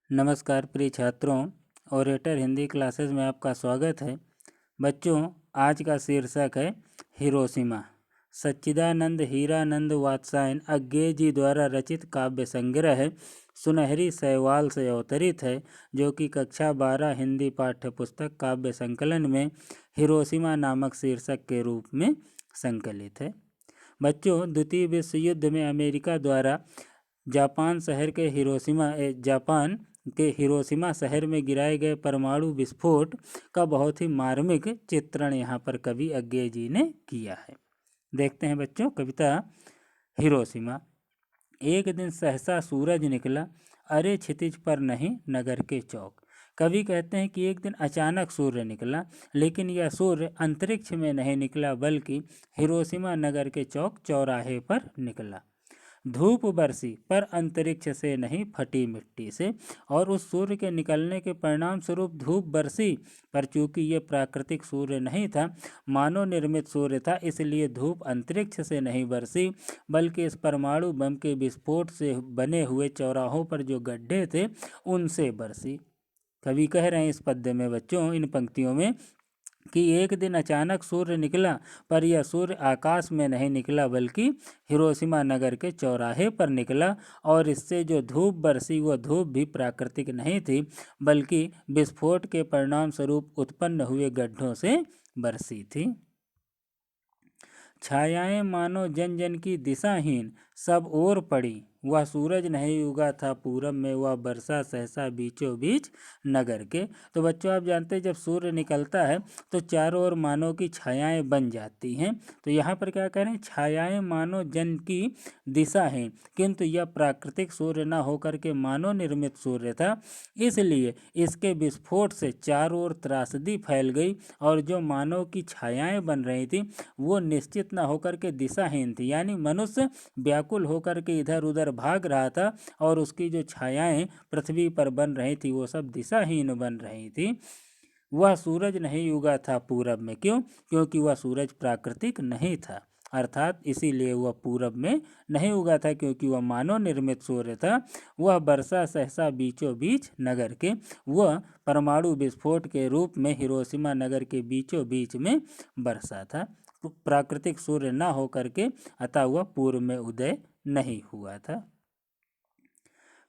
नमस्कार प्रिय छात्रों, ओरेटर हिंदी क्लासेस में आपका स्वागत है। बच्चों, आज का शीर्षक है हिरोशिमा। सच्चिदानंद हीरानंद वात्सायन अज्ञे जी द्वारा रचित काव्य संग्रह है। सुनहरी शैवाल से अवतरित है, जो कि कक्षा 12 हिंदी पाठ्य पुस्तक काव्य संकलन में हिरोशिमा नामक शीर्षक के रूप में संकलित है। बच्चों, द्वितीय विश्व युद्ध में अमेरिका द्वारा जापान के हिरोशिमा शहर में गिराए गए परमाणु विस्फोट का बहुत ही मार्मिक चित्रण यहाँ पर कवि अज्ञे जी ने किया है। देखते हैं बच्चों कविता हिरोशिमा। एक दिन सहसा सूरज निकला, अरे क्षितिज पर नहीं नगर के चौक। कवि कहते हैं कि एक दिन अचानक सूर्य निकला, लेकिन यह सूर्य अंतरिक्ष में नहीं निकला बल्कि हिरोशिमा नगर के चौक चौराहे पर निकला। धूप बरसी पर अंतरिक्ष से नहीं, फटी मिट्टी से। और उस सूर्य के निकलने के परिणाम स्वरूप धूप बरसी, पर चूंकि ये प्राकृतिक सूर्य नहीं था, मानव निर्मित सूर्य था, इसलिए धूप अंतरिक्ष से नहीं बरसी बल्कि इस परमाणु बम के विस्फोट से बने हुए चौराहों पर जो गड्ढे थे उनसे बरसी। कवि कह रहे हैं इस पद्य में बच्चों, इन पंक्तियों में, कि एक दिन अचानक सूर्य निकला, पर यह सूर्य आकाश में नहीं निकला बल्कि हिरोशिमा नगर के चौराहे पर निकला। और इससे जो धूप बरसी वह धूप भी प्राकृतिक नहीं थी बल्कि विस्फोट के परिणाम स्वरूप उत्पन्न हुए गड्ढों से बरसी थी। छायाएं मानो जन जन की दिशाहीन सब ओर पड़ी, वह सूरज नहीं उगा था पूरब में, वह बरसा सहसा बीचों बीच नगर के। तो बच्चों, आप जानते हैं जब सूर्य निकलता है तो चारों ओर मानव की छायाएं बन जाती हैं। तो यहाँ पर क्या कह रहे हैं, छायाएं मानो जन की दिशाहीन, किंतु यह प्राकृतिक सूर्य न होकर के मानव निर्मित सूर्य था, इसलिए इसके विस्फोट से चारों ओर त्रासदी फैल गई और जो मानव की छायाएं बन रही थी वो निश्चित न होकर के दिशाहीन थी, यानी मनुष्य व्याकुल होकर के इधर उधर भाग रहा था और उसकी जो छायाएं पृथ्वी पर बन रही थी वो सब दिशाहीन बन रही थी। वह सूरज नहीं उगा था पूरब में, क्यों? क्योंकि वह सूरज प्राकृतिक नहीं था, अर्थात इसीलिए वह पूरब में नहीं उगा था, क्योंकि वह मानव निर्मित सूर्य था। वह बरसा सहसा बीचों बीच नगर के, वह परमाणु विस्फोट के रूप में हिरोशिमा नगर के बीचों बीच में बरसा था, प्राकृतिक सूर्य न होकर के, अतः वह पूर्व में उदय नहीं हुआ था।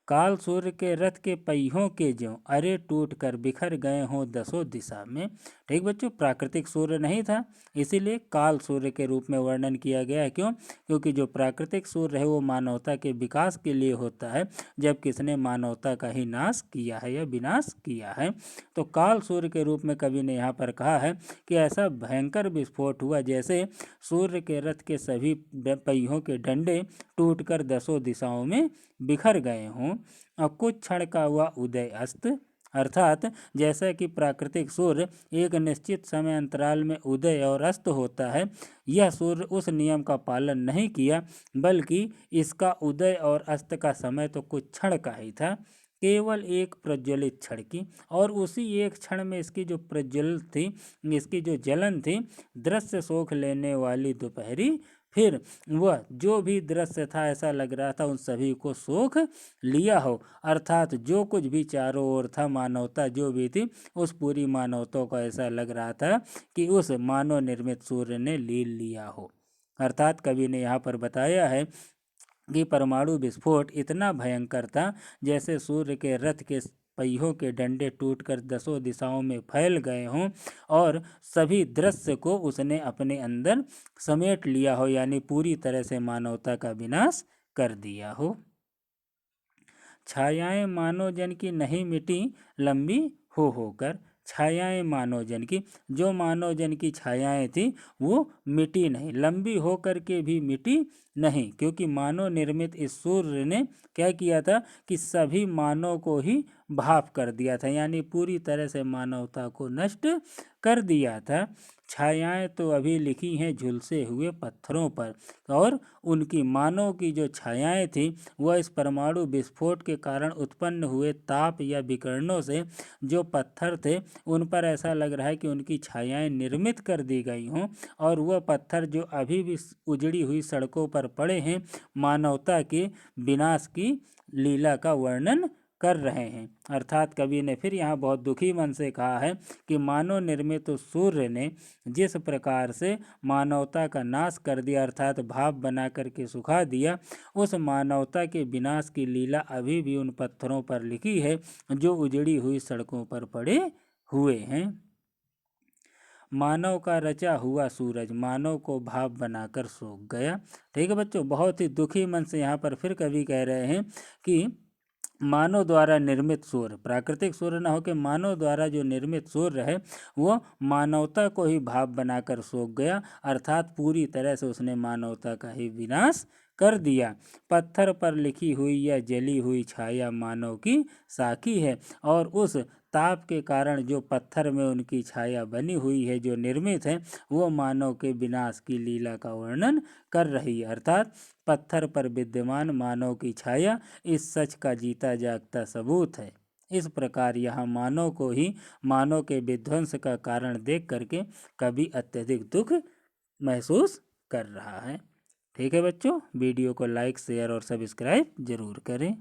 काल सूर्य के रथ के पहियों के ज्यों, अरे टूट कर बिखर गए हों दसों दिशा में। ठीक बच्चों, प्राकृतिक सूर्य नहीं था, इसीलिए काल सूर्य के रूप में वर्णन किया गया है। क्यों? क्योंकि जो प्राकृतिक सूर्य है वो मानवता के विकास के लिए होता है, जब किसने मानवता का ही नाश किया है या विनाश किया है। तो काल सूर्य के रूप में कवि ने यहाँ पर कहा है कि ऐसा भयंकर विस्फोट हुआ जैसे सूर्य के रथ के सभी पहियों के डंडे टूटकर दसों दिशाओं में बिखर गए हों। और कुछ क्षण का हुआ उदय अस्त, अर्थात जैसा कि प्राकृतिक सूर्य एक निश्चित समय अंतराल में उदय और अस्त होता है, यह सूर्य उस नियम का पालन नहीं किया बल्कि इसका उदय और अस्त का समय तो कुछ क्षण का ही था, केवल एक प्रज्वलित क्षण की। और उसी एक क्षण में इसकी जो प्रज्वलित थी, इसकी जो जलन थी, दृश्य सोख लेने वाली दोपहरी, फिर वह जो भी दृश्य था ऐसा लग रहा था उन सभी को सोख लिया हो, अर्थात जो कुछ भी चारों ओर था, मानवता जो भी थी, उस पूरी मानवता को ऐसा लग रहा था कि उस मानव निर्मित सूर्य ने लील लिया हो। अर्थात कवि ने यहाँ पर बताया है कि परमाणु विस्फोट इतना भयंकर था जैसे सूर्य के रथ के पहियों के डंडे टूटकर दसों दिशाओं में फैल गए हों और सभी दृश्य को उसने अपने अंदर समेट लिया हो, यानी पूरी तरह से मानवता का विनाश कर दिया हो। छायाएं मानव जन की नहीं मिटी लंबी हो होकर, छायाएं मानव जन की, जो मानव जन की छायाएं थी वो मिटी नहीं, लंबी होकर के भी मिटी नहीं, क्योंकि मानव निर्मित इस सूर्य ने क्या किया था कि सभी मानव को ही भाप कर दिया था, यानी पूरी तरह से मानवता को नष्ट कर दिया था। छायाएं तो अभी लिखी हैं झुलसे हुए पत्थरों पर, और उनकी मानव की जो छायाएं थी वह इस परमाणु विस्फोट के कारण उत्पन्न हुए ताप या विकिरणों से जो पत्थर थे उन पर ऐसा लग रहा है कि उनकी छायाएं निर्मित कर दी गई हों, और वह पत्थर जो अभी भी उजड़ी हुई सड़कों पर पड़े हैं मानवता के विनाश की लीला का वर्णन कर रहे हैं। अर्थात कवि ने फिर यहाँ बहुत दुखी मन से कहा है कि मानव निर्मित तो सूर्य ने जिस प्रकार से मानवता का नाश कर दिया, अर्थात भाप बना करके सुखा दिया, उस मानवता के विनाश की लीला अभी भी उन पत्थरों पर लिखी है जो उजड़ी हुई सड़कों पर पड़े हुए हैं। मानव का रचा हुआ सूरज मानव को भाप बनाकर सूख गया। ठीक है बच्चों, बहुत ही दुखी मन से यहाँ पर फिर कवि कह रहे हैं कि मानव द्वारा निर्मित सूर्य, प्राकृतिक सूर्य न होकर मानव द्वारा जो निर्मित सूर्य है वो मानवता को ही भाप बनाकर सूख गया, अर्थात पूरी तरह से उसने मानवता का ही विनाश कर दिया। पत्थर पर लिखी हुई या जली हुई छाया मानव की साखी है, और उस ताप के कारण जो पत्थर में उनकी छाया बनी हुई है, जो निर्मित है, वो मानव के विनाश की लीला का वर्णन कर रही है। अर्थात पत्थर पर विद्यमान मानव की छाया इस सच का जीता जागता सबूत है। इस प्रकार यहाँ मानव को ही मानव के विध्वंस का कारण देख करके कवि अत्यधिक दुख महसूस कर रहा है। ठीक है बच्चों, वीडियो को लाइक, शेयर और सब्सक्राइब जरूर करें।